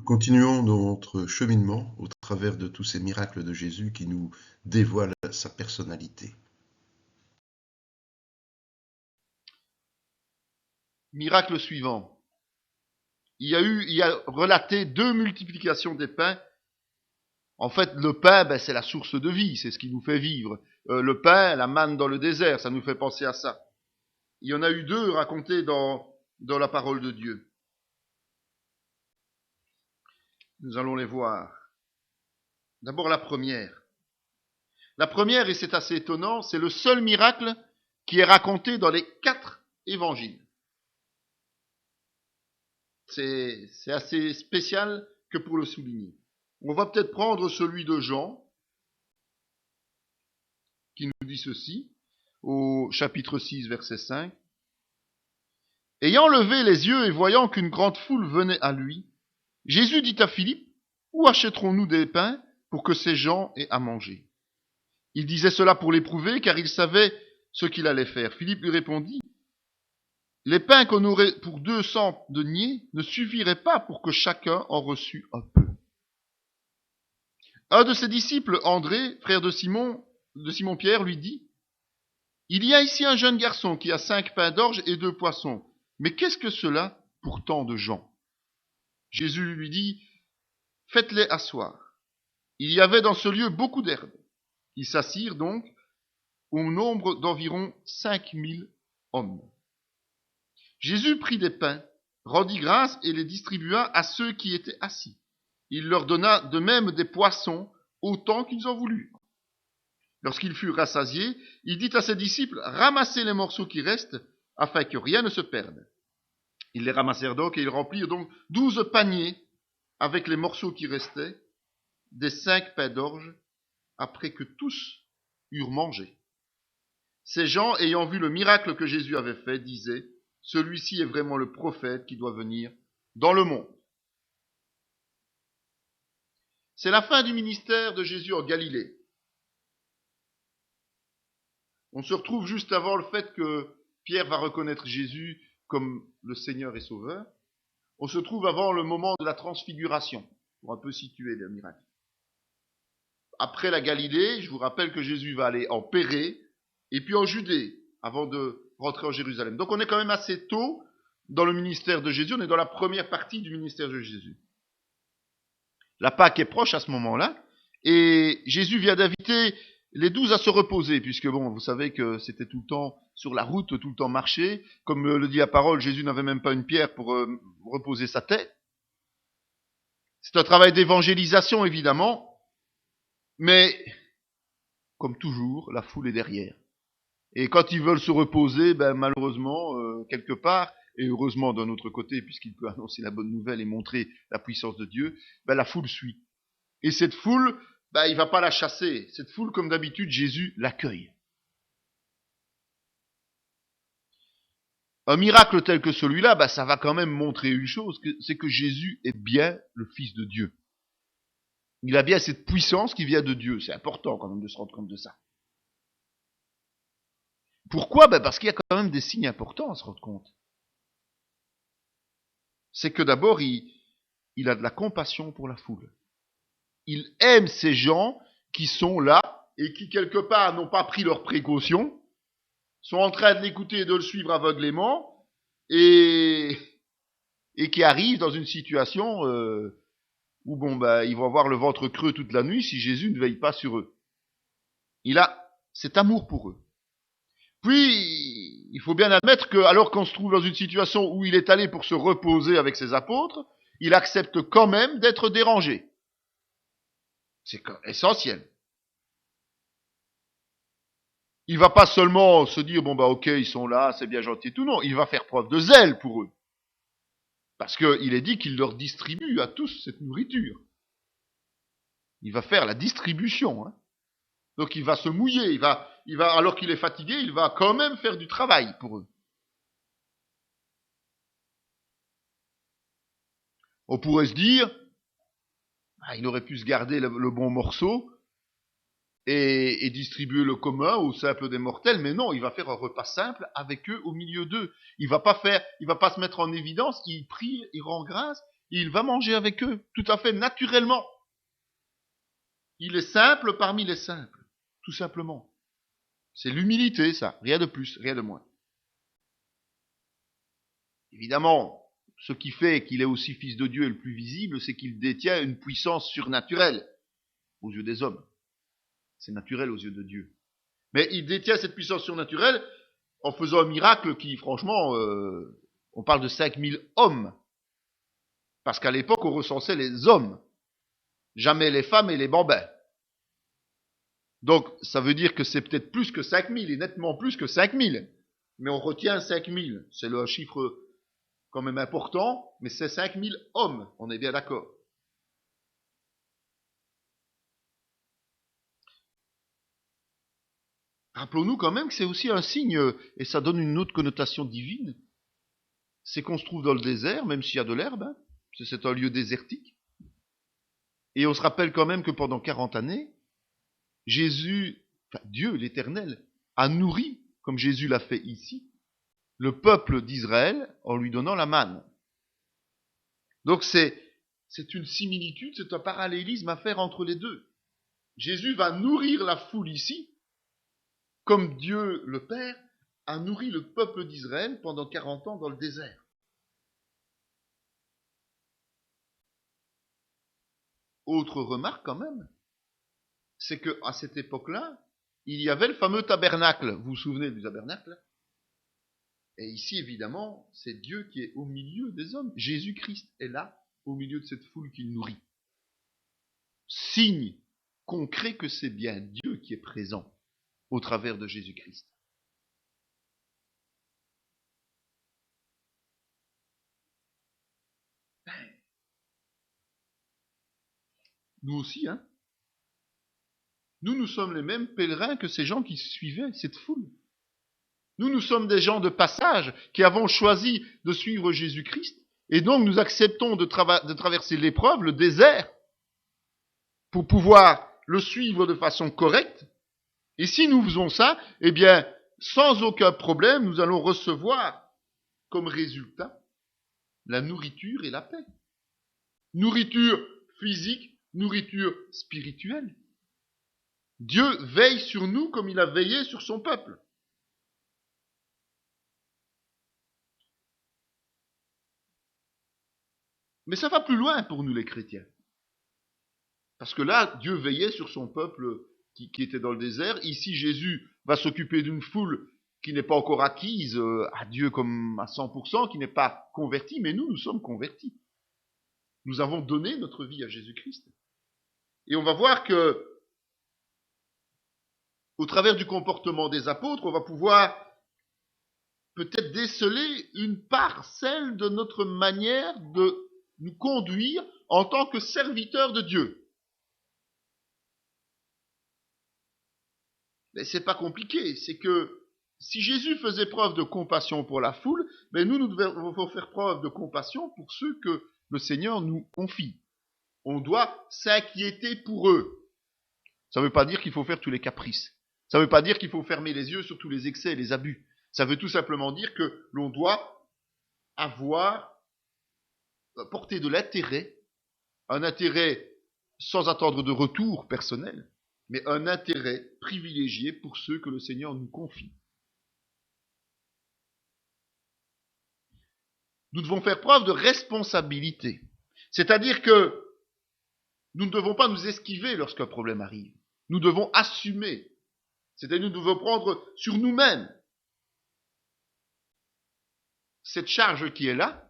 Continuons notre cheminement au travers de tous ces miracles de Jésus qui nous dévoilent sa personnalité. Miracle suivant. Il y a relaté 2 multiplications des pains. En fait, le pain, c'est la source de vie, c'est ce qui nous fait vivre. Le pain, la manne dans le désert, ça nous fait penser à ça. Il y en a eu 2 racontés dans la parole de Dieu. Nous allons les voir. D'abord la première. La première, et c'est assez étonnant, c'est le seul miracle qui est raconté dans les 4 évangiles. C'est assez spécial que pour le souligner. On va peut-être prendre celui de Jean, qui nous dit ceci, au chapitre 6, verset 5. Ayant levé les yeux et voyant qu'une grande foule venait à lui, Jésus dit à Philippe, où achèterons-nous des pains pour que ces gens aient à manger? Il disait cela pour l'éprouver, car il savait ce qu'il allait faire. Philippe lui répondit, les pains qu'on aurait pour 200 deniers ne suffiraient pas pour que chacun en reçût un peu. Un de ses disciples, André, frère de Simon-Pierre, lui dit, il y a ici un jeune garçon qui a 5 pains d'orge et 2 poissons. Mais qu'est-ce que cela pour tant de gens? Jésus lui dit, faites-les asseoir. Il y avait dans ce lieu beaucoup d'herbes. Ils s'assirent donc au nombre d'environ 5000 hommes. Jésus prit des pains, rendit grâce et les distribua à ceux qui étaient assis. Il leur donna de même des poissons, autant qu'ils en voulurent. Lorsqu'ils furent rassasiés, il dit à ses disciples, ramassez les morceaux qui restent, afin que rien ne se perde. Ils les ramassèrent donc et ils remplirent donc 12 paniers avec les morceaux qui restaient, des 5 pains d'orge, après que tous eurent mangé. Ces gens, ayant vu le miracle que Jésus avait fait, disaient, celui-ci est vraiment le prophète qui doit venir dans le monde. C'est la fin du ministère de Jésus en Galilée. On se retrouve juste avant le fait que Pierre va reconnaître Jésus comme le Seigneur et Sauveur. On se trouve avant le moment de la transfiguration, pour un peu situer le miracle. Après la Galilée, je vous rappelle que Jésus va aller en Pérée et puis en Judée avant de rentrer en Jérusalem. Donc on est quand même assez tôt dans le ministère de Jésus, on est dans la première partie du ministère de Jésus. La Pâque est proche à ce moment-là et Jésus vient d'inviter les 12 à se reposer, puisque bon, vous savez que c'était tout le temps sur la route, tout le temps marché. Comme le dit la parole, Jésus n'avait même pas une pierre pour reposer sa tête. C'est un travail d'évangélisation, évidemment, mais comme toujours, la foule est derrière. Et quand ils veulent se reposer, malheureusement, quelque part, et heureusement d'un autre côté, puisqu'il peut annoncer la bonne nouvelle et montrer la puissance de Dieu, la foule suit. Et cette foule, il va pas la chasser. Cette foule, comme d'habitude, Jésus l'accueille. Un miracle tel que celui-là, ça va quand même montrer une chose, c'est que Jésus est bien le Fils de Dieu. Il a bien cette puissance qui vient de Dieu. C'est important quand même de se rendre compte de ça. Pourquoi? Parce qu'il y a quand même des signes importants à se rendre compte. C'est que d'abord, il a de la compassion pour la foule. Il aime ces gens qui sont là et qui, quelque part, n'ont pas pris leurs précautions, sont en train de l'écouter et de le suivre aveuglément, et qui arrivent dans une situation où ils vont avoir le ventre creux toute la nuit si Jésus ne veille pas sur eux. Il a cet amour pour eux. Puis, il faut bien admettre que, alors qu'on se trouve dans une situation où il est allé pour se reposer avec ses apôtres, il accepte quand même d'être dérangé. C'est essentiel. Il va pas seulement se dire, ok, ils sont là, c'est bien gentil et tout, non, il va faire preuve de zèle pour eux. Parce qu'il est dit qu'il leur distribue à tous cette nourriture. Il va faire la distribution, hein. Donc il va se mouiller, il va, alors qu'il est fatigué, il va quand même faire du travail pour eux. On pourrait se dire, il aurait pu se garder le bon morceau et distribuer le commun au simple des mortels, mais non, il va faire un repas simple avec eux au milieu d'eux. Il va pas se mettre en évidence, il prie, il rend grâce, Il va manger avec eux, tout à fait naturellement. Il est simple parmi les simples, tout simplement. C'est l'humilité, ça, rien de plus, rien de moins. Évidemment, ce qui fait qu'il est aussi fils de Dieu et le plus visible, c'est qu'il détient une puissance surnaturelle aux yeux des hommes. C'est naturel aux yeux de Dieu. Mais il détient cette puissance surnaturelle en faisant un miracle qui, franchement, on parle de 5000 hommes. Parce qu'à l'époque, on recensait les hommes, jamais les femmes et les bambins. Donc, ça veut dire que c'est peut-être plus que 5000, et nettement plus que 5000. Mais on retient 5000. C'est le chiffre quand même important, mais c'est 5000 hommes, on est bien d'accord. Rappelons-nous quand même que c'est aussi un signe, et ça donne une autre connotation divine, c'est qu'on se trouve dans le désert, même s'il y a de l'herbe, hein, c'est un lieu désertique. Et on se rappelle quand même que pendant 40 années, Jésus, enfin Dieu, l'Éternel, a nourri, comme Jésus l'a fait ici, le peuple d'Israël en lui donnant la manne. Donc c'est une similitude, c'est un parallélisme à faire entre les deux. Jésus va nourrir la foule ici, comme Dieu le Père a nourri le peuple d'Israël pendant 40 ans dans le désert. Autre remarque quand même, c'est qu'à cette époque-là, il y avait le fameux tabernacle. Vous vous souvenez du tabernacle? Et ici, évidemment, c'est Dieu qui est au milieu des hommes. Jésus-Christ est là, au milieu de cette foule qu'il nourrit. Signe concret que c'est bien Dieu qui est présent au travers de Jésus-Christ. Nous aussi, hein. Nous sommes les mêmes pèlerins que ces gens qui suivaient cette foule. Nous sommes des gens de passage qui avons choisi de suivre Jésus-Christ. Et donc nous acceptons de traverser l'épreuve, le désert, pour pouvoir le suivre de façon correcte. Et si nous faisons ça, eh bien, sans aucun problème, nous allons recevoir comme résultat la nourriture et la paix. Nourriture physique, nourriture spirituelle. Dieu veille sur nous comme il a veillé sur son peuple. Mais ça va plus loin pour nous les chrétiens. Parce que là, Dieu veillait sur son peuple qui était dans le désert. Ici, Jésus va s'occuper d'une foule qui n'est pas encore acquise à Dieu comme à 100%, qui n'est pas convertie, mais nous sommes convertis. Nous avons donné notre vie à Jésus-Christ. Et on va voir que, au travers du comportement des apôtres, on va pouvoir peut-être déceler une parcelle de notre manière de nous conduire en tant que serviteurs de Dieu. Mais c'est pas compliqué, c'est que si Jésus faisait preuve de compassion pour la foule, mais nous devons faire preuve de compassion pour ceux que le Seigneur nous confie. On doit s'inquiéter pour eux. Ça ne veut pas dire qu'il faut faire tous les caprices. Ça ne veut pas dire qu'il faut fermer les yeux sur tous les excès et les abus. Ça veut tout simplement dire que l'on doit porter de l'intérêt, un intérêt sans attendre de retour personnel, mais un intérêt privilégié pour ceux que le Seigneur nous confie. Nous devons faire preuve de responsabilité. C'est-à-dire que nous ne devons pas nous esquiver lorsqu'un problème arrive. Nous devons assumer. C'est-à-dire que nous devons prendre sur nous-mêmes cette charge qui est là,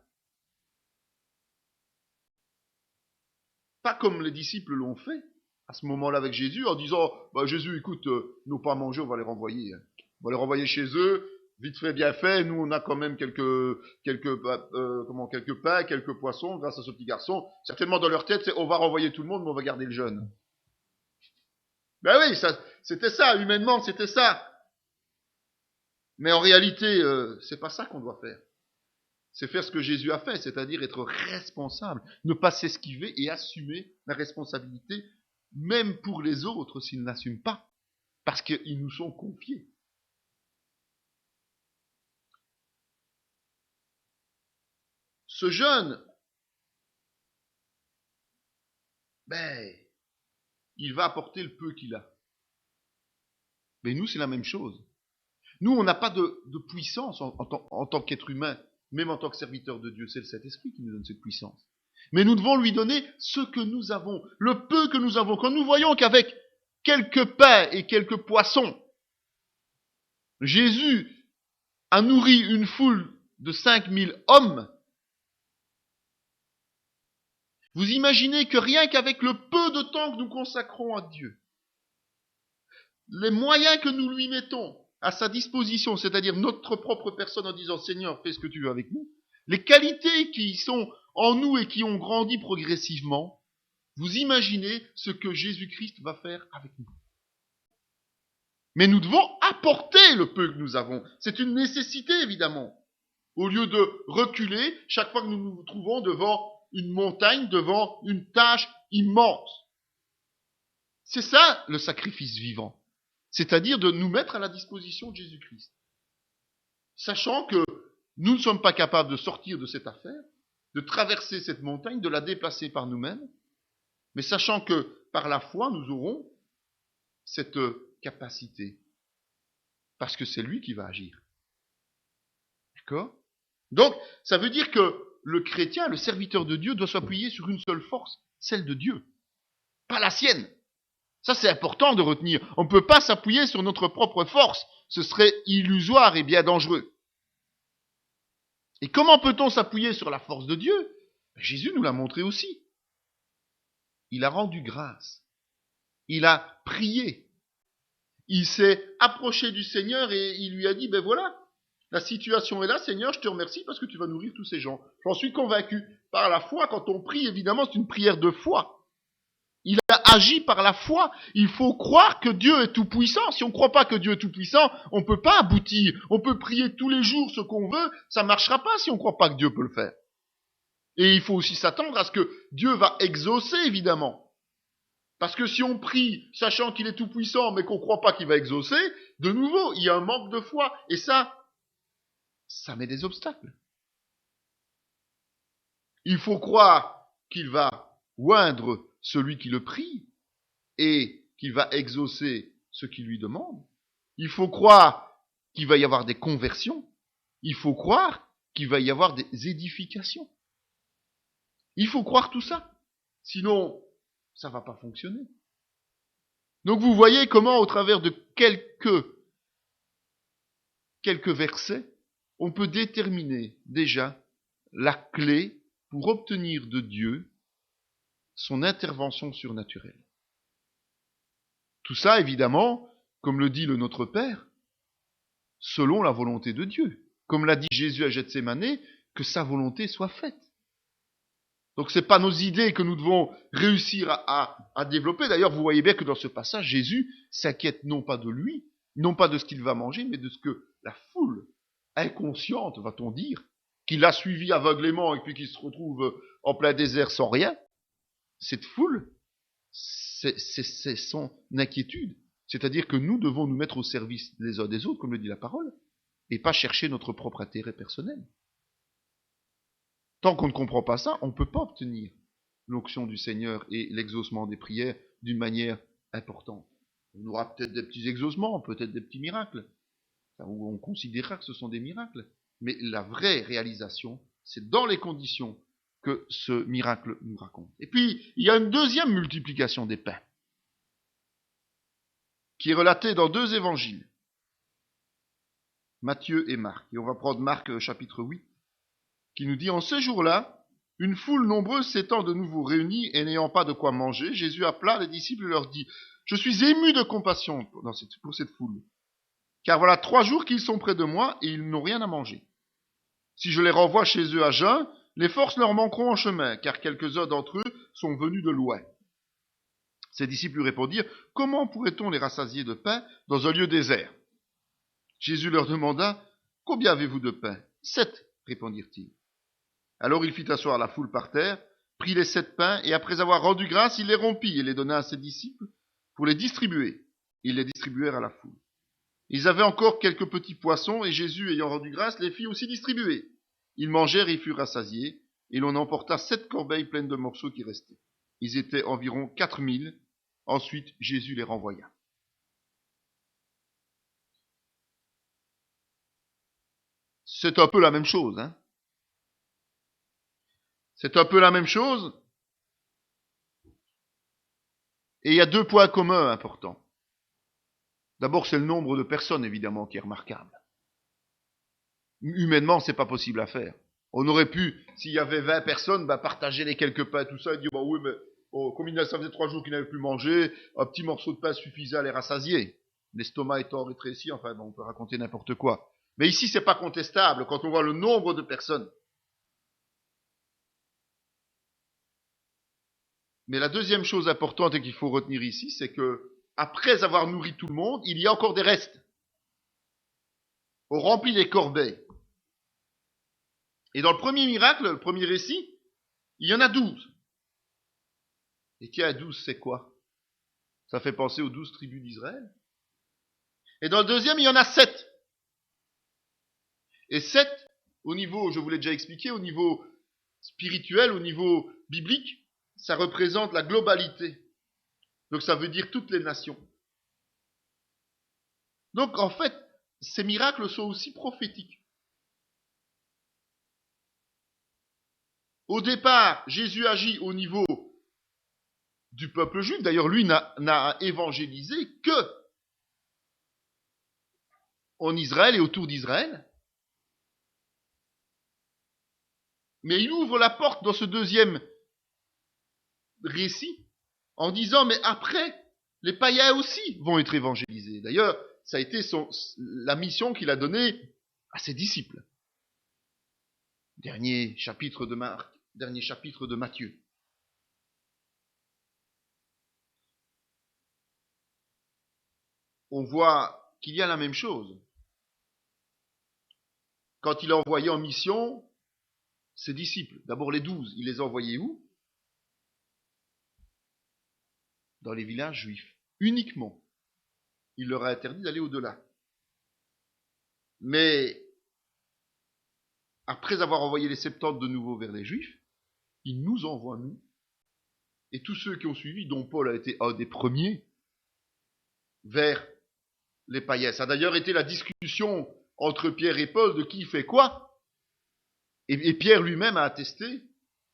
pas comme les disciples l'ont fait à ce moment-là avec Jésus, en disant Jésus, écoute, nous pas à manger, on va les renvoyer. On va les renvoyer chez eux, vite fait, bien fait. Nous, on a quand même quelques pains, quelques poissons, grâce à ce petit garçon. Certainement, dans leur tête, c'est on va renvoyer tout le monde, mais on va garder le jeune. Ben oui, c'était ça, humainement, c'était ça. Mais en réalité, c'est pas ça qu'on doit faire. C'est faire ce que Jésus a fait, c'est-à-dire être responsable, ne pas s'esquiver et assumer la responsabilité, même pour les autres s'ils n'assument pas, parce qu'ils nous sont confiés. Ce jeûne ben, il va apporter le peu qu'il a. Mais nous, c'est la même chose. Nous, on n'a pas de puissance en tant qu'être humain, même en tant que serviteur de Dieu. C'est le Saint-Esprit qui nous donne cette puissance. Mais nous devons lui donner ce que nous avons, le peu que nous avons. Quand nous voyons qu'avec quelques pains et quelques poissons, Jésus a nourri une foule de 5000 hommes, vous imaginez que rien qu'avec le peu de temps que nous consacrons à Dieu, les moyens que nous lui mettons à sa disposition, c'est-à-dire notre propre personne en disant « Seigneur, fais ce que tu veux avec nous », les qualités qui sont en nous et qui ont grandi progressivement, vous imaginez ce que Jésus-Christ va faire avec nous. Mais nous devons apporter le peu que nous avons. C'est une nécessité, évidemment. Au lieu de reculer chaque fois que nous nous trouvons devant une montagne, devant une tâche immense. C'est ça le sacrifice vivant. C'est-à-dire de nous mettre à la disposition de Jésus-Christ. Sachant que nous ne sommes pas capables de sortir de cette affaire, de traverser cette montagne, de la déplacer par nous-mêmes, mais sachant que par la foi, nous aurons cette capacité. Parce que c'est lui qui va agir. D'accord ? Donc, ça veut dire que le chrétien, le serviteur de Dieu, doit s'appuyer sur une seule force, celle de Dieu, pas la sienne. Ça, c'est important de retenir. On ne peut pas s'appuyer sur notre propre force. Ce serait illusoire et bien dangereux. Et comment peut-on s'appuyer sur la force de Dieu ? Jésus nous l'a montré aussi. Il a rendu grâce. Il a prié. Il s'est approché du Seigneur et il lui a dit, ben voilà, la situation est là, Seigneur, je te remercie parce que tu vas nourrir tous ces gens. J'en suis convaincu. Par la foi, quand on prie, évidemment, c'est une prière de foi. Il a agi par la foi. Il faut croire que Dieu est tout-puissant. Si on ne croit pas que Dieu est tout-puissant, on ne peut pas aboutir. On peut prier tous les jours ce qu'on veut, ça ne marchera pas si on ne croit pas que Dieu peut le faire. Et il faut aussi s'attendre à ce que Dieu va exaucer, évidemment. Parce que si on prie, sachant qu'il est tout-puissant, mais qu'on ne croit pas qu'il va exaucer, de nouveau, il y a un manque de foi. Et ça met des obstacles. Il faut croire qu'il va oindre celui qui le prie et qu'il va exaucer ce qui lui demande. Il faut croire qu'il va y avoir des conversions. Il faut croire qu'il va y avoir des édifications. Il faut croire tout ça. Sinon, ça ne va pas fonctionner. Donc vous voyez comment, au travers de quelques versets, on peut déterminer déjà la clé pour obtenir de Dieu son intervention surnaturelle. Tout ça, évidemment, comme le dit le Notre Père, selon la volonté de Dieu. Comme l'a dit Jésus à Gethsémanée, que sa volonté soit faite. Donc ce n'est pas nos idées que nous devons réussir à développer. D'ailleurs, vous voyez bien que dans ce passage, Jésus s'inquiète non pas de lui, non pas de ce qu'il va manger, mais de ce que la foule inconsciente, va-t-on dire, qui l'a suivi aveuglément et puis qui se retrouve en plein désert sans rien, cette foule, c'est son inquiétude. C'est-à-dire que nous devons nous mettre au service des uns des autres, comme le dit la parole, et pas chercher notre propre intérêt personnel. Tant qu'on ne comprend pas ça, on ne peut pas obtenir l'onction du Seigneur et l'exaucement des prières d'une manière importante. On aura peut-être des petits exaucements, peut-être des petits miracles, où on considérera que ce sont des miracles. Mais la vraie réalisation, c'est dans les conditions que ce miracle nous raconte. Et puis, il y a une deuxième multiplication des pains, qui est relatée dans 2 évangiles, Matthieu et Marc. Et on va prendre Marc chapitre 8, qui nous dit « En ce jour-là, une foule nombreuse s'étant de nouveau réunie et n'ayant pas de quoi manger, Jésus appela les disciples et leur dit « Je suis ému de compassion pour cette foule, car voilà 3 jours qu'ils sont près de moi et ils n'ont rien à manger. Si je les renvoie chez eux à jeun, les forces leur manqueront en chemin, car quelques-uns d'entre eux sont venus de loin. » Ses disciples lui répondirent « Comment pourrait-on les rassasier de pain dans un lieu désert ?» Jésus leur demanda « Combien avez-vous de pain ?»« 7, répondirent-ils. Alors il fit asseoir la foule par terre, prit les 7 pains, et après avoir rendu grâce, il les rompit et les donna à ses disciples pour les distribuer. Ils les distribuèrent à la foule. Ils avaient encore quelques petits poissons, et Jésus, ayant rendu grâce, les fit aussi distribuer. Ils mangèrent et furent rassasiés, et l'on emporta 7 corbeilles pleines de morceaux qui restaient. Ils étaient environ 4000. Ensuite, Jésus les renvoya. C'est un peu la même chose, hein. C'est un peu la même chose. Et il y a deux points communs importants. D'abord, c'est le nombre de personnes, évidemment, qui est remarquable. Humainement, c'est pas possible à faire. On aurait pu, s'il y avait 20 personnes, partager les quelques pains, tout ça, et dire, oui, mais comme ça faisait 3 jours qu'ils n'avaient plus mangé, un petit morceau de pain suffisait à les rassasier. L'estomac étant rétréci, enfin, on peut raconter n'importe quoi. Mais ici, c'est pas contestable, quand on voit le nombre de personnes. Mais la deuxième chose importante et qu'il faut retenir ici, c'est que, après avoir nourri tout le monde, il y a encore des restes. On remplit les corbeilles. Et dans le premier miracle, le premier récit, il y en a 12. Et tiens, 12, c'est quoi? Ça fait penser aux 12 tribus d'Israël. Et dans le deuxième, il y en a 7. Et 7, au niveau, je vous l'ai déjà expliqué, au niveau spirituel, au niveau biblique, ça représente la globalité. Donc ça veut dire toutes les nations. Donc en fait, ces miracles sont aussi prophétiques. Au départ, Jésus agit au niveau du peuple juif. D'ailleurs, lui n'a évangélisé que en Israël et autour d'Israël. Mais il ouvre la porte dans ce deuxième récit en disant, mais après, les païens aussi vont être évangélisés. D'ailleurs, ça a été la mission qu'il a donnée à ses disciples. Dernier chapitre de Matthieu. On voit qu'il y a la même chose. Quand il a envoyé en mission ses disciples, d'abord les 12, il les a envoyés où? Dans les villages juifs, uniquement. Il leur a interdit d'aller au-delà. Mais après avoir envoyé les 70 de nouveau vers les Juifs, il nous envoie, nous, et tous ceux qui ont suivi, dont Paul a été un des premiers, vers les païens. Ça a d'ailleurs été la discussion entre Pierre et Paul de qui fait quoi. Et Pierre lui-même a attesté,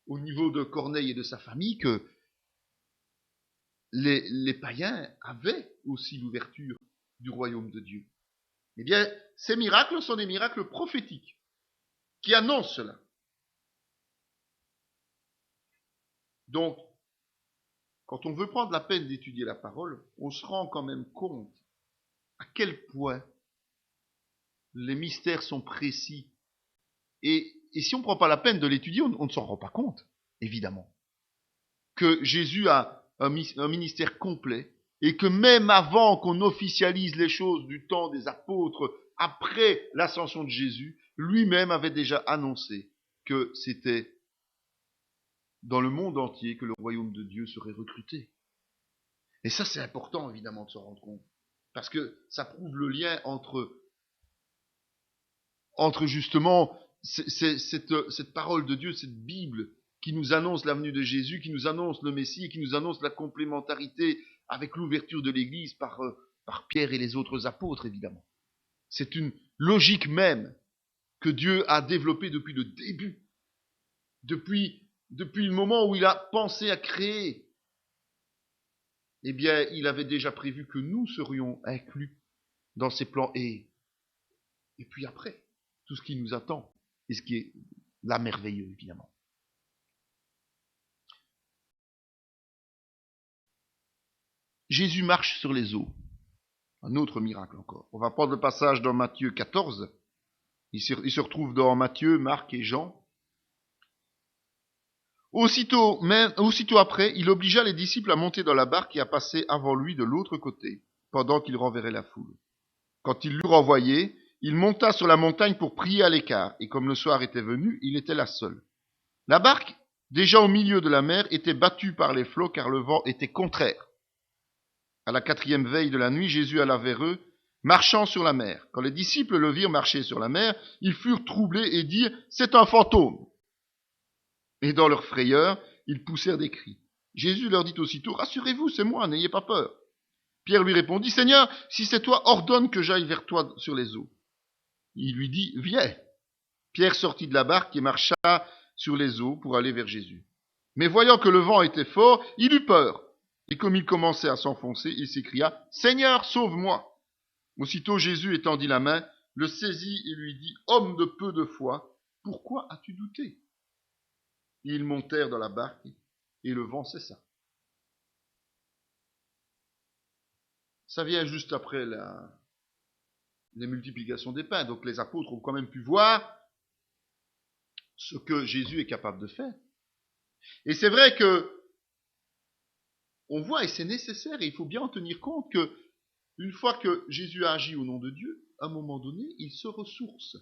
au niveau de Corneille et de sa famille, que les païens avaient aussi l'ouverture du royaume de Dieu. Eh bien, ces miracles sont des miracles prophétiques qui annoncent cela. Donc, quand on veut prendre la peine d'étudier la parole, on se rend quand même compte à quel point les mystères sont précis. Et si on ne prend pas la peine de l'étudier, on ne s'en rend pas compte, évidemment. Que Jésus a un ministère complet, et que même avant qu'on officialise les choses du temps des apôtres, après l'ascension de Jésus, lui-même avait déjà annoncé que c'était dans le monde entier que le royaume de Dieu serait recruté. Et ça, c'est important, évidemment, de s'en rendre compte. Parce que ça prouve le lien entre justement cette parole de Dieu, cette Bible, qui nous annonce la venue de Jésus, qui nous annonce le Messie, qui nous annonce la complémentarité avec l'ouverture de l'Église par Pierre et les autres apôtres, évidemment. C'est une logique même que Dieu a développée depuis le début, depuis le moment où il a pensé à créer. Eh bien, il avait déjà prévu que nous serions inclus dans ses plans. Et puis après, tout ce qui nous attend, et ce qui est là merveilleux, évidemment. Jésus marche sur les eaux. Un autre miracle encore. On va prendre le passage dans Matthieu 14. Il se retrouve dans Matthieu, Marc et Jean. Aussitôt après, il obligea les disciples à monter dans la barque et à passer avant lui de l'autre côté, pendant qu'il renverrait la foule. Quand il l'eut renvoyé, il monta sur la montagne pour prier à l'écart, et comme le soir était venu, il était là seul. La barque, déjà au milieu de la mer, était battue par les flots car le vent était contraire. À la 4e veille de la nuit, Jésus alla vers eux, marchant sur la mer. Quand les disciples le virent marcher sur la mer, ils furent troublés et dirent « C'est un fantôme !» Et dans leur frayeur, ils poussèrent des cris. Jésus leur dit aussitôt, rassurez-vous, c'est moi, n'ayez pas peur. Pierre lui répondit, Seigneur, si c'est toi, ordonne que j'aille vers toi sur les eaux. Il lui dit, viens. Pierre sortit de la barque et marcha sur les eaux pour aller vers Jésus. Mais voyant que le vent était fort, il eut peur. Et comme il commençait à s'enfoncer, il s'écria, Seigneur, sauve-moi. Aussitôt Jésus étendit la main, le saisit et lui dit, homme de peu de foi, pourquoi as-tu douté? Ils montèrent dans la barque et le vent cessa. Ça vient juste après les multiplications des pains. Donc les apôtres ont quand même pu voir ce que Jésus est capable de faire. Et c'est vrai que on voit, et c'est nécessaire, et il faut bien en tenir compte, que une fois que Jésus a agi au nom de Dieu, à un moment donné, il se ressource.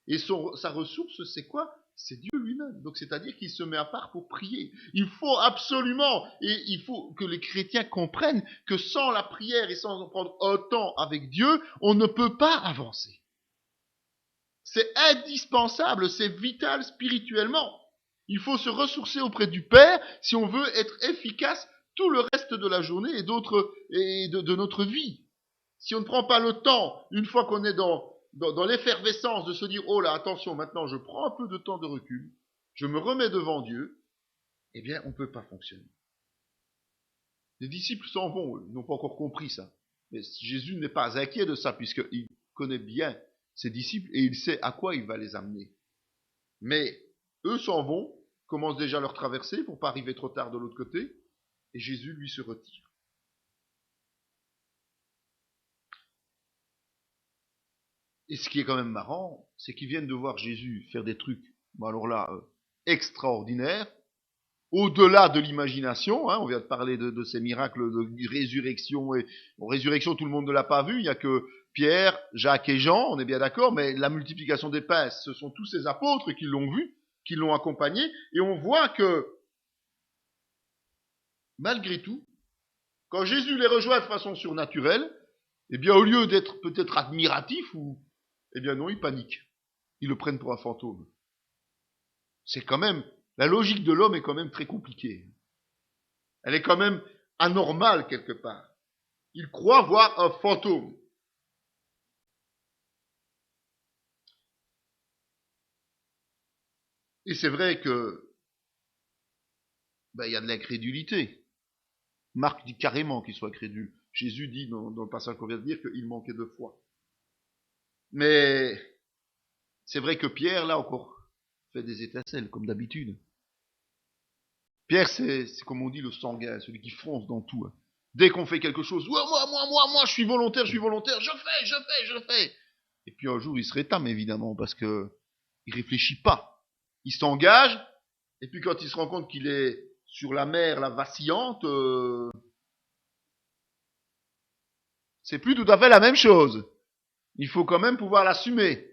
Et sa ressource, c'est quoi? C'est Dieu lui-même. Donc c'est-à-dire qu'il se met à part pour prier. Il faut absolument, et il faut que les chrétiens comprennent que sans la prière et sans en prendre un temps avec Dieu, on ne peut pas avancer. C'est indispensable, c'est vital spirituellement. Il faut se ressourcer auprès du Père si on veut être efficace tout le reste de la journée et de notre vie. Si on ne prend pas le temps, une fois qu'on est dans l'effervescence de se dire, oh là, attention, maintenant je prends un peu de temps de recul, je me remets devant Dieu, eh bien, on ne peut pas fonctionner. Les disciples s'en vont, ils n'ont pas encore compris ça. Mais Jésus n'est pas inquiet de ça, puisqu'il connaît bien ses disciples et il sait à quoi il va les amener. Mais eux s'en vont, commencent déjà leur traversée pour pas arriver trop tard de l'autre côté, et Jésus, lui, se retire. Et ce qui est quand même marrant, c'est qu'ils viennent de voir Jésus faire des trucs, bon alors là, extraordinaires, au-delà de l'imagination, hein, on vient de parler de ces miracles de résurrection, et bon, résurrection, tout le monde ne l'a pas vu, il n'y a que Pierre, Jacques et Jean, on est bien d'accord, mais la multiplication des pains, ce sont tous ces apôtres qui l'ont vu, qui l'ont accompagné, et on voit que, malgré tout, quand Jésus les rejoint de façon surnaturelle, eh bien, au lieu d'être peut-être admiratif, eh bien non, ils paniquent. Ils le prennent pour un fantôme. C'est quand même, la logique de l'homme est quand même très compliquée. Elle est quand même anormale quelque part. Ils croient voir un fantôme. Et c'est vrai que, il y a de l'incrédulité. Marc dit carrément qu'il soit crédule. Jésus dit dans le passage qu'on vient de dire qu'il manquait de foi. Mais c'est vrai que Pierre, là encore, fait des étincelles, comme d'habitude. Pierre, c'est comme on dit le sanguin, celui qui fonce dans tout. Dès qu'on fait quelque chose, moi, je suis volontaire, je fais. Et puis un jour, il se rétame, évidemment, parce que il réfléchit pas. Il s'engage, et puis quand il se rend compte qu'il est sur la mer, la vacillante, c'est plus tout à fait la même chose. Il faut quand même pouvoir l'assumer.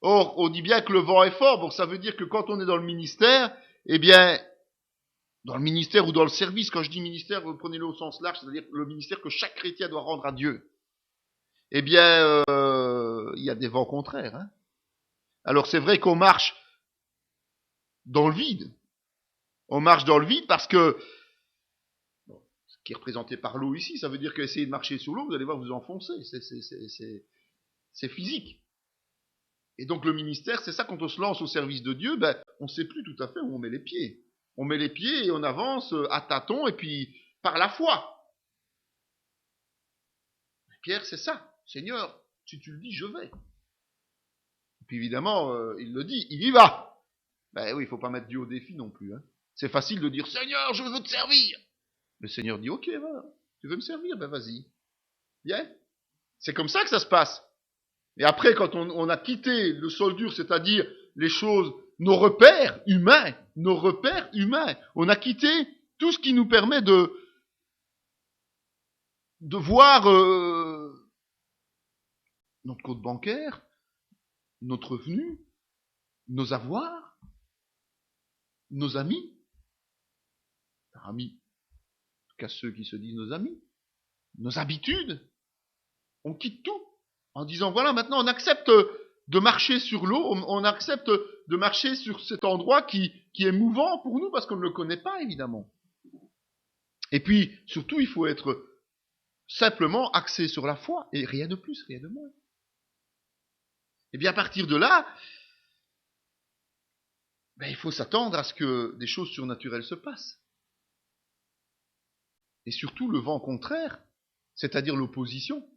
Or, on dit bien que le vent est fort, donc ça veut dire que quand on est dans le ministère, eh bien, dans le ministère ou dans le service, quand je dis ministère, vous prenez-le au sens large, c'est-à-dire le ministère que chaque chrétien doit rendre à Dieu. Eh bien, il y a des vents contraires. Hein. Alors c'est vrai qu'on marche dans le vide. On marche dans le vide parce que, ce qui est représenté par l'eau ici, ça veut dire qu'essayer de marcher sur l'eau, vous allez voir, vous enfoncer. C'est physique. Et donc le ministère, c'est ça, quand on se lance au service de Dieu, on ne sait plus tout à fait où on met les pieds. On met les pieds et on avance à tâtons et puis par la foi. Pierre, c'est ça. Seigneur, si tu le dis, je vais. Et puis évidemment, il le dit, il y va. Oui, il ne faut pas mettre Dieu au défi non plus. Hein. C'est facile de dire, Seigneur, je veux te servir. Le Seigneur dit, ok, voilà, tu veux me servir, vas-y. Viens. C'est comme ça que ça se passe. Et après, quand on a quitté le sol dur, c'est-à-dire les choses, nos repères humains, on a quitté tout ce qui nous permet de voir notre compte bancaire, notre revenu, nos avoirs, nos amis, en tout cas ceux qui se disent nos amis, nos habitudes, on quitte tout. En disant, voilà, maintenant on accepte de marcher sur l'eau, on accepte de marcher sur cet endroit qui est mouvant pour nous parce qu'on ne le connaît pas, évidemment. Et puis, surtout, il faut être simplement axé sur la foi, et rien de plus, rien de moins. Et bien, à partir de là, il faut s'attendre à ce que des choses surnaturelles se passent. Et surtout, le vent contraire, c'est-à-dire l'opposition.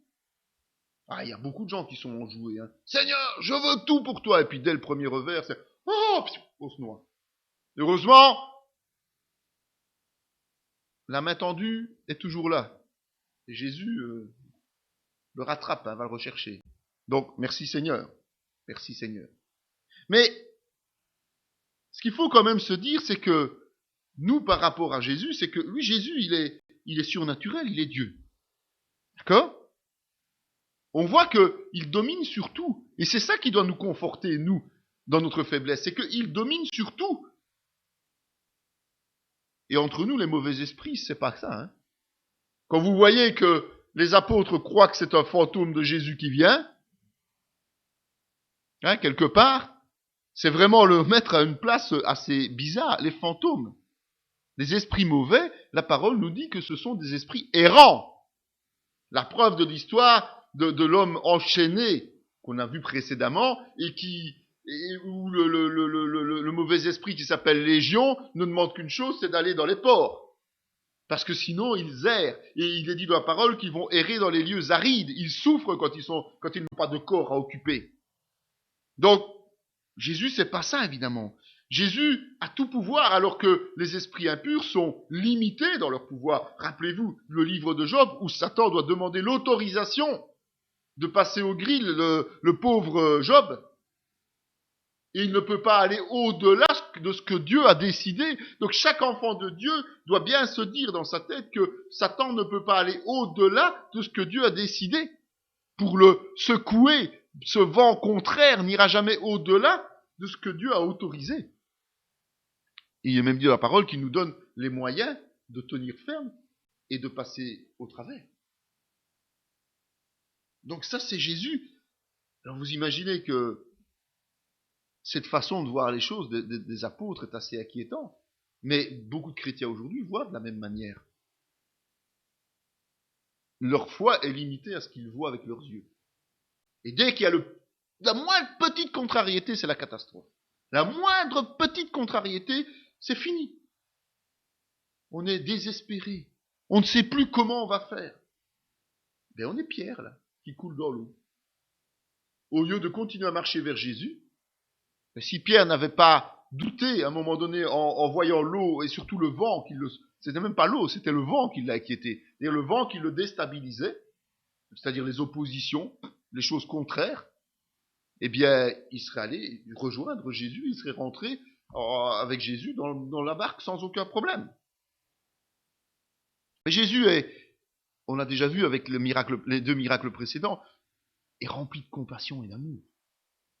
Il y a beaucoup de gens qui sont enjoués. Seigneur, je veux tout pour toi. Et puis, dès le premier revers, c'est « Oh !» on se noie. Heureusement, la main tendue est toujours là. Et Jésus le rattrape, va le rechercher. Donc, merci Seigneur. Merci Seigneur. Mais, ce qu'il faut quand même se dire, c'est que nous, par rapport à Jésus, c'est que lui, Jésus, il est surnaturel, il est Dieu. D'accord ? On voit qu'il domine sur tout. Et c'est ça qui doit nous conforter, nous, dans notre faiblesse. C'est qu'il domine sur tout. Et entre nous, les mauvais esprits, c'est pas ça. Quand vous voyez que les apôtres croient que c'est un fantôme de Jésus qui vient, quelque part, c'est vraiment le mettre à une place assez bizarre. Les fantômes, les esprits mauvais, la parole nous dit que ce sont des esprits errants. La preuve de l'histoire de l'homme enchaîné qu'on a vu précédemment où le mauvais esprit qui s'appelle Légion ne demande qu'une chose, c'est d'aller dans les ports. Parce que sinon, ils errent. Et il est dit dans la parole qu'ils vont errer dans les lieux arides. Ils souffrent quand ils n'ont pas de corps à occuper. Donc, Jésus, c'est pas ça, évidemment. Jésus a tout pouvoir alors que les esprits impurs sont limités dans leur pouvoir. Rappelez-vous le livre de Job où Satan doit demander l'autorisation de passer au grill le pauvre Job. Et il ne peut pas aller au-delà de ce que Dieu a décidé. Donc chaque enfant de Dieu doit bien se dire dans sa tête que Satan ne peut pas aller au-delà de ce que Dieu a décidé. Pour le secouer, ce vent contraire n'ira jamais au-delà de ce que Dieu a autorisé. Et il est même dit dans la parole qu'il nous donne les moyens de tenir ferme et de passer au travers. Donc ça, c'est Jésus. Alors vous imaginez que cette façon de voir les choses des apôtres est assez inquiétante. Mais beaucoup de chrétiens aujourd'hui voient de la même manière. Leur foi est limitée à ce qu'ils voient avec leurs yeux. Et dès qu'il y a la moindre petite contrariété, c'est la catastrophe. La moindre petite contrariété, c'est fini. On est désespéré. On ne sait plus comment on va faire. Ben on est Pierre, là, qui coule dans l'eau. Au lieu de continuer à marcher vers Jésus, ben si Pierre n'avait pas douté à un moment donné en voyant l'eau et surtout le vent, c'était même pas l'eau, c'était le vent qui l'a inquiété. C'est-à-dire le vent qui le déstabilisait, c'est-à-dire les oppositions, les choses contraires, eh bien, il serait allé rejoindre Jésus, il serait rentré avec Jésus dans la barque sans aucun problème. Mais Jésus on l'a déjà vu avec les 2 miracles précédents, est rempli de compassion et d'amour.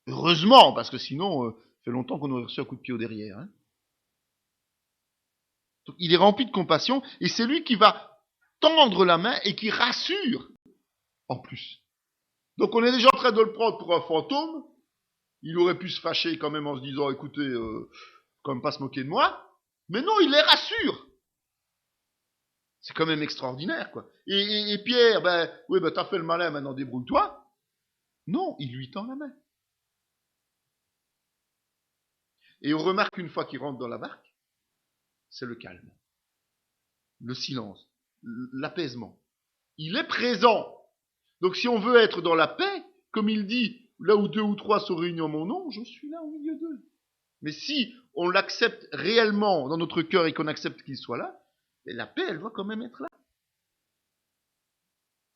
Heureusement, parce que sinon, ça fait longtemps qu'on aurait reçu un coup de pied au derrière. Donc, il est rempli de compassion, et c'est lui qui va tendre la main et qui rassure en plus. Donc on est déjà en train de le prendre pour un fantôme. Il aurait pu se fâcher quand même en se disant, écoutez, quand même pas se moquer de moi. Mais non, il les rassure. C'est quand même extraordinaire, quoi. Et Pierre, t'as fait le malin, maintenant débrouille-toi. Non, il lui tend la main. Et on remarque une fois qu'il rentre dans la barque, c'est le calme, le silence, l'apaisement. Il est présent. Donc si on veut être dans la paix, comme il dit, là où 2 ou 3 sont réunis en mon nom, je suis là au milieu d'eux. Mais si on l'accepte réellement dans notre cœur et qu'on accepte qu'il soit là, la paix, elle doit quand même être là.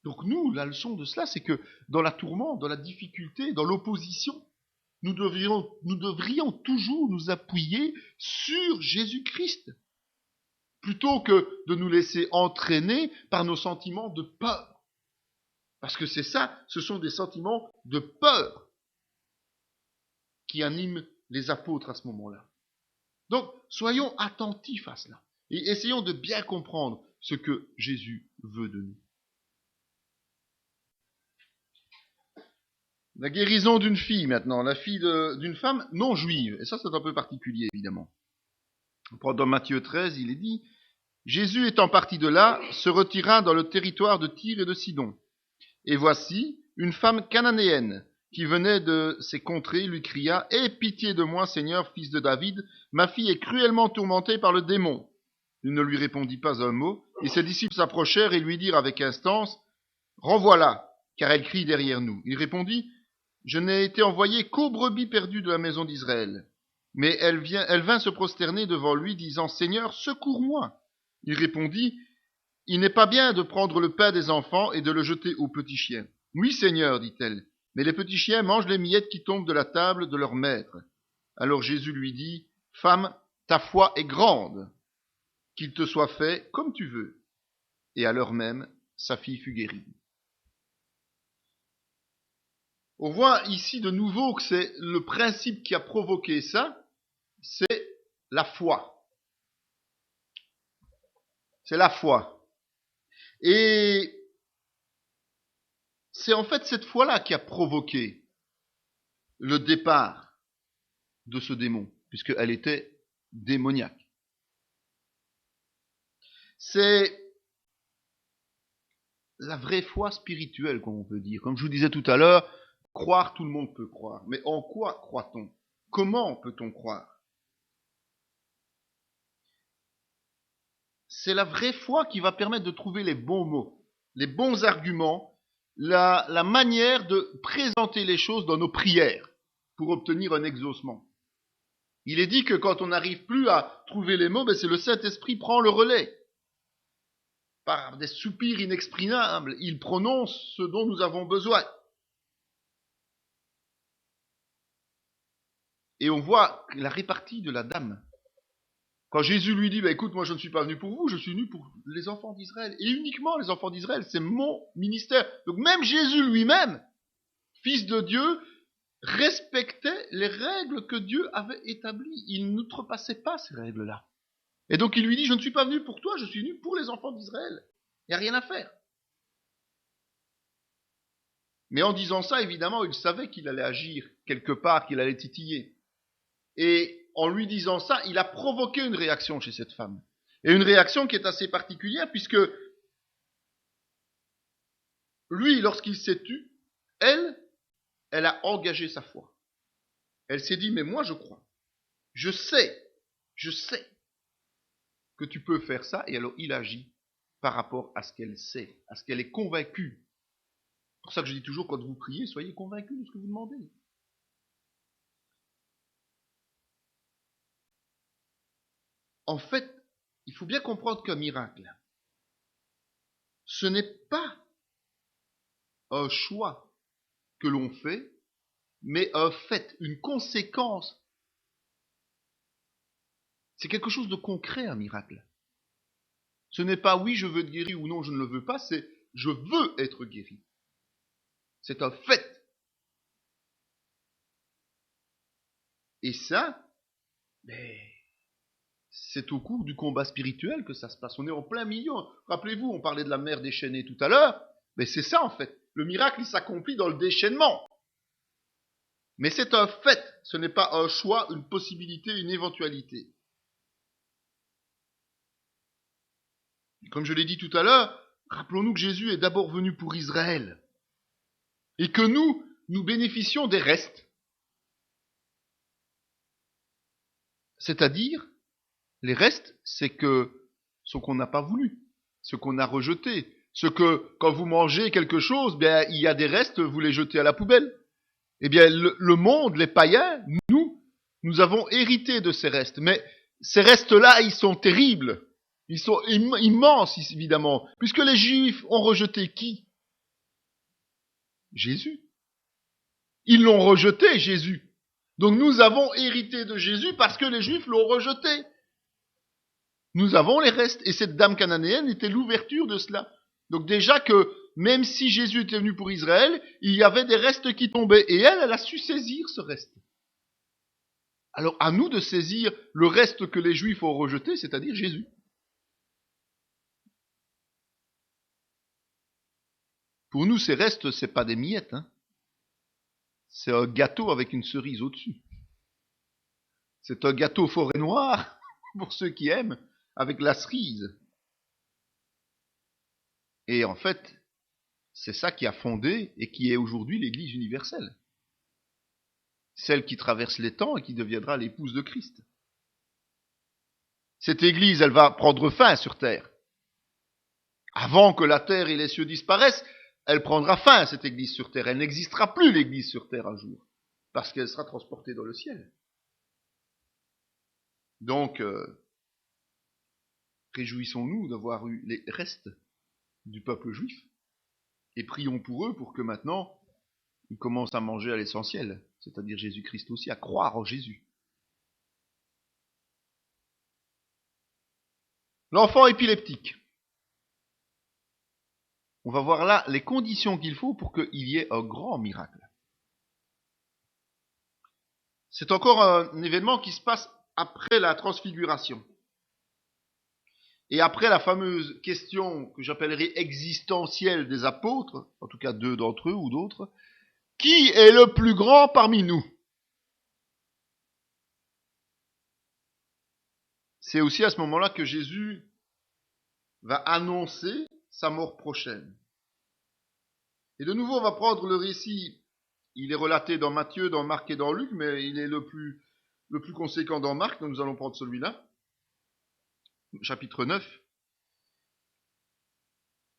Donc nous, la leçon de cela, c'est que dans la tourmente, dans la difficulté, dans l'opposition, nous devrions toujours nous appuyer sur Jésus-Christ, plutôt que de nous laisser entraîner par nos sentiments de peur. Parce que c'est ça, ce sont des sentiments de peur qui animent les apôtres à ce moment-là. Donc, soyons attentifs à cela et essayons de bien comprendre ce que Jésus veut de nous. La guérison d'une fille maintenant, la fille d'une femme non juive. Et ça, c'est un peu particulier, évidemment. Dans Matthieu 13, il est dit, Jésus étant parti de là, se retira dans le territoire de Tyr et de Sidon. Et voici, une femme cananéenne qui venait de ces contrées lui cria « Aie pitié de moi, Seigneur, fils de David, ma fille est cruellement tourmentée par le démon. » Il ne lui répondit pas un mot, et ses disciples s'approchèrent et lui dirent avec instance « Renvoie-la, car elle crie derrière nous. » Il répondit « Je n'ai été envoyé qu'aux brebis perdues de la maison d'Israël. » Mais elle vint se prosterner devant lui, disant « Seigneur, secours-moi. » Il répondit « Il n'est pas bien de prendre le pain des enfants et de le jeter aux petits chiens. »« Oui, Seigneur, dit-elle, mais les petits chiens mangent les miettes qui tombent de la table de leur maître. » Alors Jésus lui dit « Femme, ta foi est grande, qu'il te soit fait comme tu veux. » Et à l'heure même, sa fille fut guérie. On voit ici de nouveau que c'est le principe qui a provoqué ça, c'est la foi. C'est la foi. Et c'est en fait cette foi-là qui a provoqué le départ de ce démon, puisqu'elle était démoniaque. C'est la vraie foi spirituelle, comme on peut dire. Comme je vous disais tout à l'heure, croire, tout le monde peut croire. Mais en quoi croit-on? Comment peut-on croire? C'est la vraie foi qui va permettre de trouver les bons mots, les bons arguments, la manière de présenter les choses dans nos prières pour obtenir un exaucement. Il est dit que quand on n'arrive plus à trouver les mots, c'est le Saint-Esprit prend le relais. Par des soupirs inexprimables, il prononce ce dont nous avons besoin. Et on voit la répartie de la dame. Quand Jésus lui dit, écoute, moi je ne suis pas venu pour vous, je suis venu pour les enfants d'Israël. Et uniquement les enfants d'Israël, c'est mon ministère. Donc même Jésus lui-même, fils de Dieu, respectait les règles que Dieu avait établies. Il n'outrepassait pas ces règles-là. Et donc il lui dit, je ne suis pas venu pour toi, je suis venu pour les enfants d'Israël. Il n'y a rien à faire. Mais en disant ça, évidemment, il savait qu'il allait agir quelque part, qu'il allait titiller. Et en lui disant ça, il a provoqué une réaction chez cette femme. Et une réaction qui est assez particulière, puisque lui, lorsqu'il s'est tu, elle a engagé sa foi. Elle s'est dit, mais moi je crois. Je sais que tu peux faire ça. Et alors il agit par rapport à ce qu'elle sait, à ce qu'elle est convaincue. C'est pour ça que je dis toujours, quand vous priez, soyez convaincus de ce que vous demandez. En fait, il faut bien comprendre qu'un miracle, ce n'est pas un choix que l'on fait, mais un fait, une conséquence. C'est quelque chose de concret, un miracle. Ce n'est pas oui, je veux être guéri ou non, je ne le veux pas, c'est je veux être guéri. C'est un fait. Et ça, c'est au cours du combat spirituel que ça se passe. On est en plein milieu. Rappelez-vous, on parlait de la mer déchaînée tout à l'heure. Mais c'est ça en fait. Le miracle, il s'accomplit dans le déchaînement. Mais c'est un fait. Ce n'est pas un choix, une possibilité, une éventualité. Comme je l'ai dit tout à l'heure, rappelons-nous que Jésus est d'abord venu pour Israël. Et que nous bénéficions des restes. C'est-à-dire, les restes, c'est que ce qu'on n'a pas voulu, ce qu'on a rejeté, ce que, quand vous mangez quelque chose, il y a des restes, vous les jetez à la poubelle. Eh bien, le monde, les païens, nous avons hérité de ces restes. Mais ces restes-là, ils sont terribles. Ils sont immenses, évidemment. Puisque les Juifs ont rejeté qui? Jésus. Ils l'ont rejeté, Jésus. Donc nous avons hérité de Jésus parce que les Juifs l'ont rejeté. Nous avons les restes. Et cette dame cananéenne était l'ouverture de cela. Donc déjà que même si Jésus était venu pour Israël, il y avait des restes qui tombaient. Et elle a su saisir ce reste. Alors à nous de saisir le reste que les Juifs ont rejeté, c'est-à-dire Jésus. Pour nous, ces restes, c'est pas des miettes. C'est un gâteau avec une cerise au-dessus. C'est un gâteau forêt noire, pour ceux qui aiment, avec la cerise. Et en fait, c'est ça qui a fondé et qui est aujourd'hui l'Église universelle. Celle qui traverse les temps et qui deviendra l'épouse de Christ. Cette Église, elle va prendre fin sur terre. Avant que la terre et les cieux disparaissent, elle prendra fin, cette Église sur terre. Elle n'existera plus, l'Église sur terre, un jour, parce qu'elle sera transportée dans le ciel. Donc, réjouissons-nous d'avoir eu les restes du peuple juif et prions pour eux pour que maintenant, ils commencent à manger à l'essentiel, c'est-à-dire Jésus-Christ aussi, à croire en Jésus. L'enfant épileptique. On va voir là les conditions qu'il faut pour qu'il y ait un grand miracle. C'est encore un événement qui se passe après la transfiguration. Et après la fameuse question que j'appellerais existentielle des apôtres, en tout cas 2 d'entre eux ou d'autres, qui est le plus grand parmi nous? C'est aussi à ce moment-là que Jésus va annoncer sa mort prochaine. Et de nouveau, on va prendre le récit. Il est relaté dans Matthieu, dans Marc et dans Luc, mais il est le plus conséquent dans Marc, donc nous allons prendre celui-là. Chapitre 9.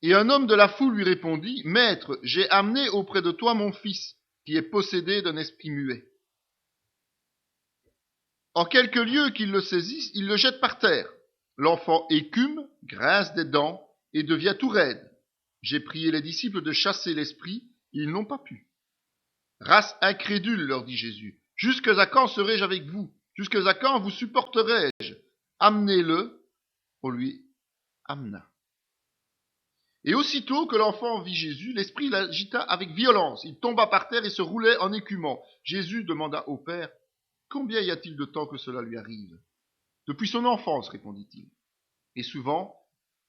Et un homme de la foule lui répondit, « Maître, j'ai amené auprès de toi mon fils, qui est possédé d'un esprit muet. En quelques lieux qu'il le saisisse, il le jette par terre. L'enfant écume, grince des dents et devient tout raide. J'ai prié les disciples de chasser l'esprit, ils n'ont pas pu. Race incrédule, leur dit Jésus, jusqu'à quand serai-je avec vous? Jusqu'à quand vous supporterai-je? Amenez-le. On lui amena. Et aussitôt que l'enfant vit Jésus, l'esprit l'agita avec violence. Il tomba par terre et se roulait en écumant. Jésus demanda au Père, « Combien y a-t-il de temps que cela lui arrive ?» « Depuis son enfance, répondit-il. Et souvent,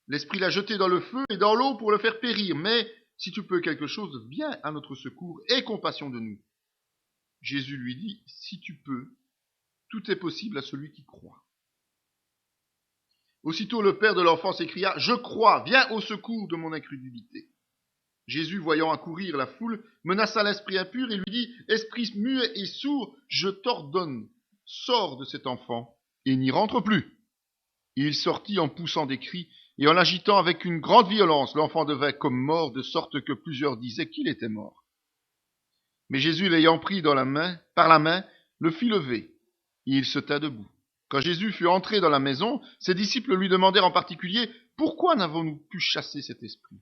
l'esprit l'a jeté dans le feu et dans l'eau pour le faire périr. Mais si tu peux quelque chose, viens à notre secours, aie compassion de nous. Jésus lui dit, « Si tu peux, tout est possible à celui qui croit. » Aussitôt le père de l'enfant s'écria, « Je crois, viens au secours de mon incrédulité. » Jésus, voyant accourir la foule, menaça l'esprit impur et lui dit, « Esprit muet et sourd, je t'ordonne, sors de cet enfant et n'y rentre plus. » Il sortit en poussant des cris et en l'agitant avec une grande violence. L'enfant devint comme mort, de sorte que plusieurs disaient qu'il était mort. Mais Jésus, l'ayant pris par la main, le fit lever, et il se tint debout. Quand Jésus fut entré dans la maison, ses disciples lui demandèrent en particulier, « Pourquoi n'avons-nous pu chasser cet esprit ?»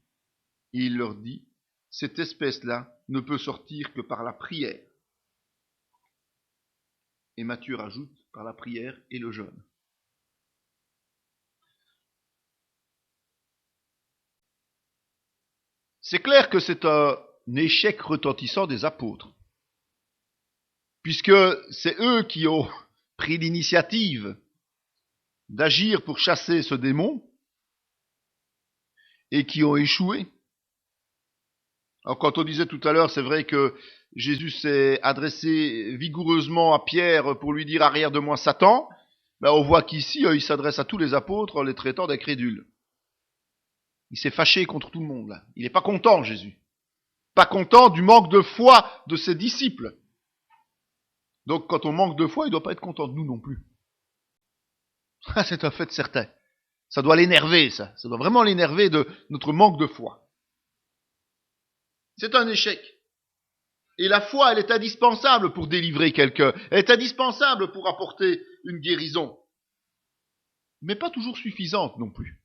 Et il leur dit, « Cette espèce-là ne peut sortir que par la prière. » Et Matthieu rajoute, par la prière et le jeûne. C'est clair que c'est un échec retentissant des apôtres, puisque c'est eux qui ont pris l'initiative d'agir pour chasser ce démon et qui ont échoué. Alors quand on disait tout à l'heure, c'est vrai que Jésus s'est adressé vigoureusement à Pierre pour lui dire « Arrière de moi Satan », ben on voit qu'ici il s'adresse à tous les apôtres en les traitant d'incrédules. Il s'est fâché contre tout le monde là. Il n'est pas content, Jésus. Pas content du manque de foi de ses disciples. Donc quand on manque de foi, il ne doit pas être content de nous non plus. C'est un fait certain. Ça doit l'énerver, ça. Ça doit vraiment l'énerver de notre manque de foi. C'est un échec. Et la foi, elle est indispensable pour délivrer quelqu'un. Elle est indispensable pour apporter une guérison. Mais pas toujours suffisante non plus.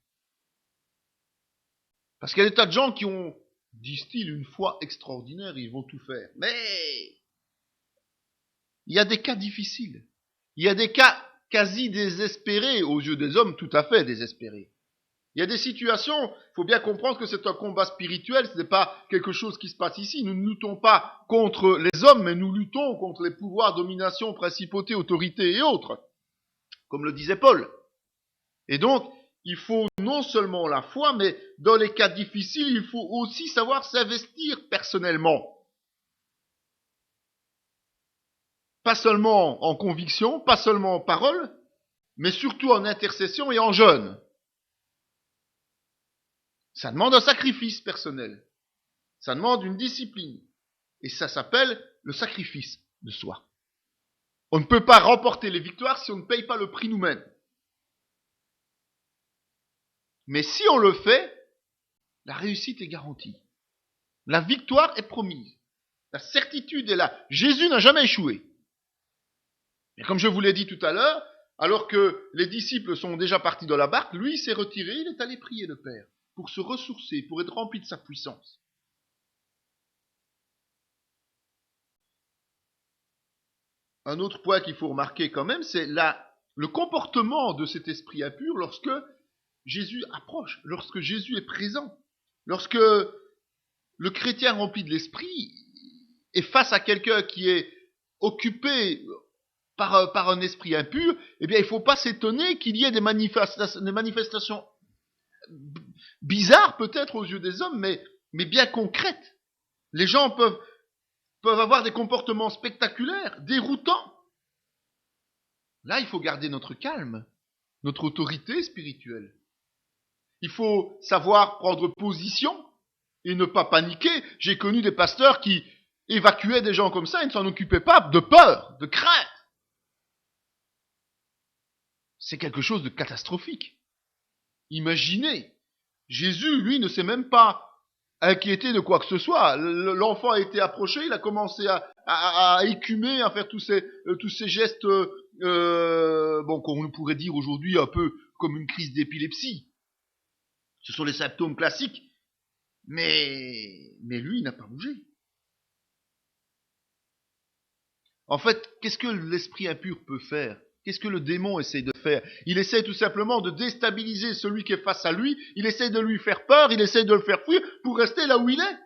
Parce qu'il y a des tas de gens qui ont, disent-ils, une foi extraordinaire, ils vont tout faire. Mais il y a des cas difficiles. Il y a des cas quasi désespérés, aux yeux des hommes tout à fait désespérés. Il y a des situations, il faut bien comprendre que c'est un combat spirituel, ce n'est pas quelque chose qui se passe ici. Nous ne luttons pas contre les hommes, mais nous luttons contre les pouvoirs, domination, principauté, autorité et autres, comme le disait Paul. Et donc, il faut non seulement la foi, mais dans les cas difficiles, il faut aussi savoir s'investir personnellement. Pas seulement en conviction, pas seulement en parole, mais surtout en intercession et en jeûne. Ça demande un sacrifice personnel. Ça demande une discipline. Et ça s'appelle le sacrifice de soi. On ne peut pas remporter les victoires si on ne paye pas le prix nous-mêmes. Mais si on le fait, la réussite est garantie. La victoire est promise. La certitude est là. Jésus n'a jamais échoué. Et comme je vous l'ai dit tout à l'heure, alors que les disciples sont déjà partis de la barque, lui s'est retiré, il est allé prier le Père pour se ressourcer, pour être rempli de sa puissance. Un autre point qu'il faut remarquer quand même, c'est le comportement de cet esprit impur lorsque Jésus approche, lorsque Jésus est présent, lorsque le chrétien rempli de l'esprit est face à quelqu'un qui est occupé par un esprit impur, eh bien il ne faut pas s'étonner qu'il y ait des manifestations bizarres peut-être aux yeux des hommes, mais bien concrètes. Les gens peuvent avoir des comportements spectaculaires, déroutants. Là, il faut garder notre calme, notre autorité spirituelle. Il faut savoir prendre position et ne pas paniquer. J'ai connu des pasteurs qui évacuaient des gens comme ça et ne s'en occupaient pas de peur, de crainte. C'est quelque chose de catastrophique. Imaginez, Jésus, lui, ne s'est même pas inquiété de quoi que ce soit. L'enfant a été approché, il a commencé à écumer, à faire tous ces gestes, qu'on pourrait dire aujourd'hui un peu comme une crise d'épilepsie. Ce sont les symptômes classiques. Mais lui, il n'a pas bougé. En fait, qu'est-ce que l'esprit impur peut faire? Qu'est-ce que le démon essaie de faire? Il essaie tout simplement de déstabiliser celui qui est face à lui, il essaie de lui faire peur, il essaie de le faire fuir pour rester là où il est.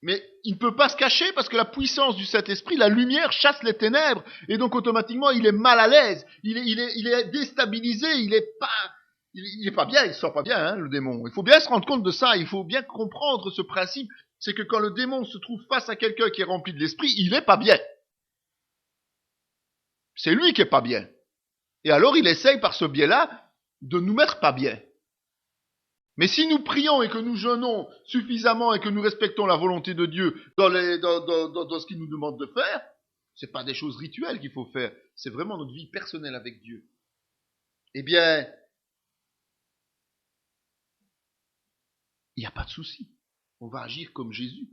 Mais il ne peut pas se cacher parce que la puissance du Saint-Esprit, la lumière chasse les ténèbres et donc automatiquement il est mal à l'aise, il est déstabilisé, il est pas bien, il se sent pas bien, hein, le démon. Il faut bien se rendre compte de ça, il faut bien comprendre ce principe, c'est que quand le démon se trouve face à quelqu'un qui est rempli de l'esprit, il est pas bien. C'est lui qui est pas bien. Et alors il essaye par ce biais-là de nous mettre pas bien. Mais si nous prions et que nous jeûnons suffisamment et que nous respectons la volonté de Dieu dans ce qu'il nous demande de faire, c'est pas des choses rituelles qu'il faut faire, c'est vraiment notre vie personnelle avec Dieu. Eh bien, il n'y a pas de souci. On va agir comme Jésus.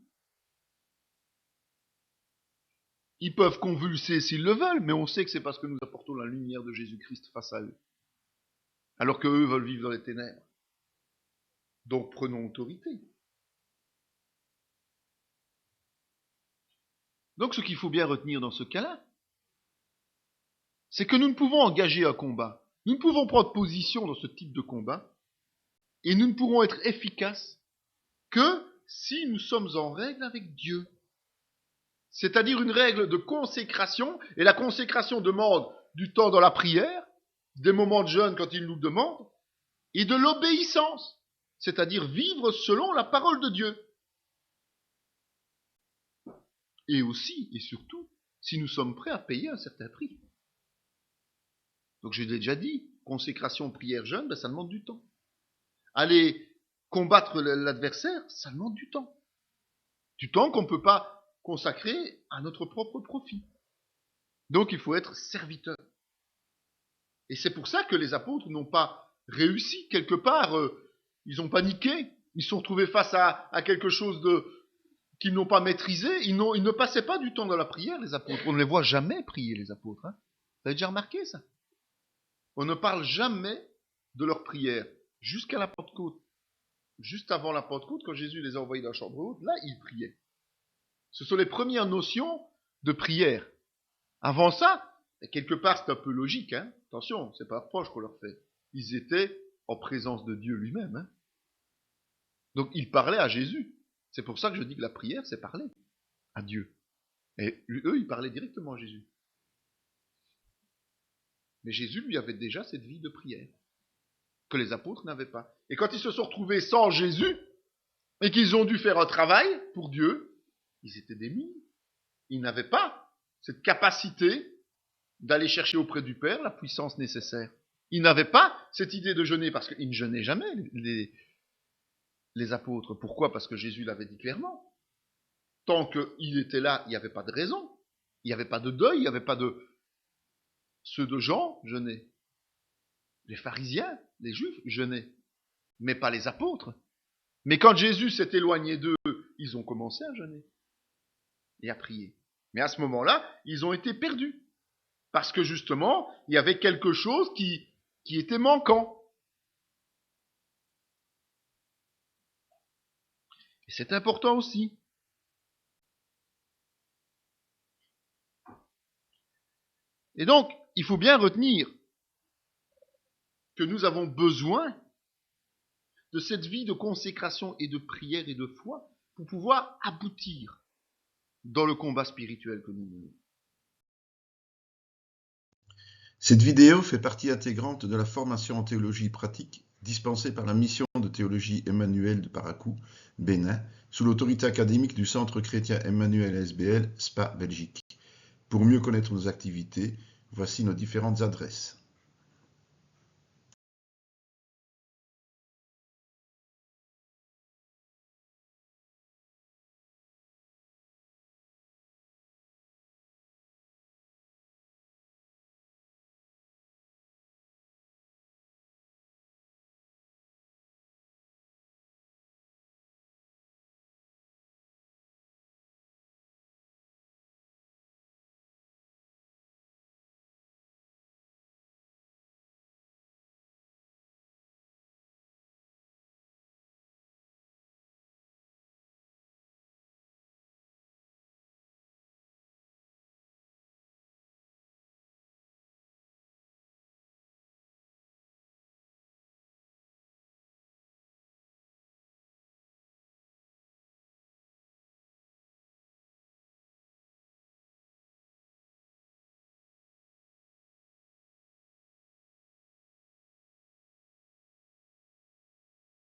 Ils peuvent convulser s'ils le veulent, mais on sait que c'est parce que nous apportons la lumière de Jésus-Christ face à eux. Alors qu'eux veulent vivre dans les ténèbres. Donc prenons autorité. Donc ce qu'il faut bien retenir dans ce cas-là, c'est que nous ne pouvons engager un combat. Nous ne pouvons prendre position dans ce type de combat. Et nous ne pourrons être efficaces que si nous sommes en règle avec Dieu. C'est-à-dire une règle de consécration, et la consécration demande du temps dans la prière, des moments de jeûne quand il nous demande, et de l'obéissance, c'est-à-dire vivre selon la parole de Dieu. Et aussi, et surtout, si nous sommes prêts à payer un certain prix. Donc je l'ai déjà dit, consécration, prière, jeûne, ça demande du temps. Aller combattre l'adversaire, ça demande du temps. Du temps qu'on ne peut pas consacré à notre propre profit. Donc il faut être serviteur. Et c'est pour ça que les apôtres n'ont pas réussi quelque part. Ils ont paniqué. Ils se sont retrouvés face à quelque chose qu'ils n'ont pas maîtrisé. Ils ne passaient pas du temps dans la prière, les apôtres. On ne les voit jamais prier, les apôtres. Hein. Vous avez déjà remarqué ça? On ne parle jamais de leur prière jusqu'à la Pentecôte. Juste avant la Pentecôte, quand Jésus les a envoyés dans la chambre haute, là, ils priaient. Ce sont les premières notions de prière. Avant ça, quelque part c'est un peu logique, hein. Attention, c'est pas un reproche qu'on leur fait. Ils étaient en présence de Dieu lui-même. Hein. Donc ils parlaient à Jésus. C'est pour ça que je dis que la prière, c'est parler à Dieu. Et eux, ils parlaient directement à Jésus. Mais Jésus, lui, avait déjà cette vie de prière que les apôtres n'avaient pas. Et quand ils se sont retrouvés sans Jésus, et qu'ils ont dû faire un travail pour Dieu, ils étaient démunis. Ils n'avaient pas cette capacité d'aller chercher auprès du Père la puissance nécessaire. Ils n'avaient pas cette idée de jeûner, parce qu'ils ne jeûnaient jamais, les apôtres. Pourquoi? Parce que Jésus l'avait dit clairement. Tant qu'il était là, il n'y avait pas de raison. Il n'y avait pas de deuil, il n'y avait pas de... Ceux de Jean jeûnaient. Les pharisiens, les juifs jeûnaient. Mais pas les apôtres. Mais quand Jésus s'est éloigné d'eux, ils ont commencé à jeûner et à prier. Mais à ce moment-là, ils ont été perdus. Parce que justement, il y avait quelque chose qui était manquant. Et c'est important aussi. Et donc, il faut bien retenir que nous avons besoin de cette vie de consécration et de prière et de foi pour pouvoir aboutir dans le combat spirituel que nous menons. Cette vidéo fait partie intégrante de la formation en théologie pratique dispensée par la mission de théologie Emmanuel de Parakou, Bénin, sous l'autorité académique du Centre chrétien Emmanuel SBL, Spa, Belgique. Pour mieux connaître nos activités, voici nos différentes adresses.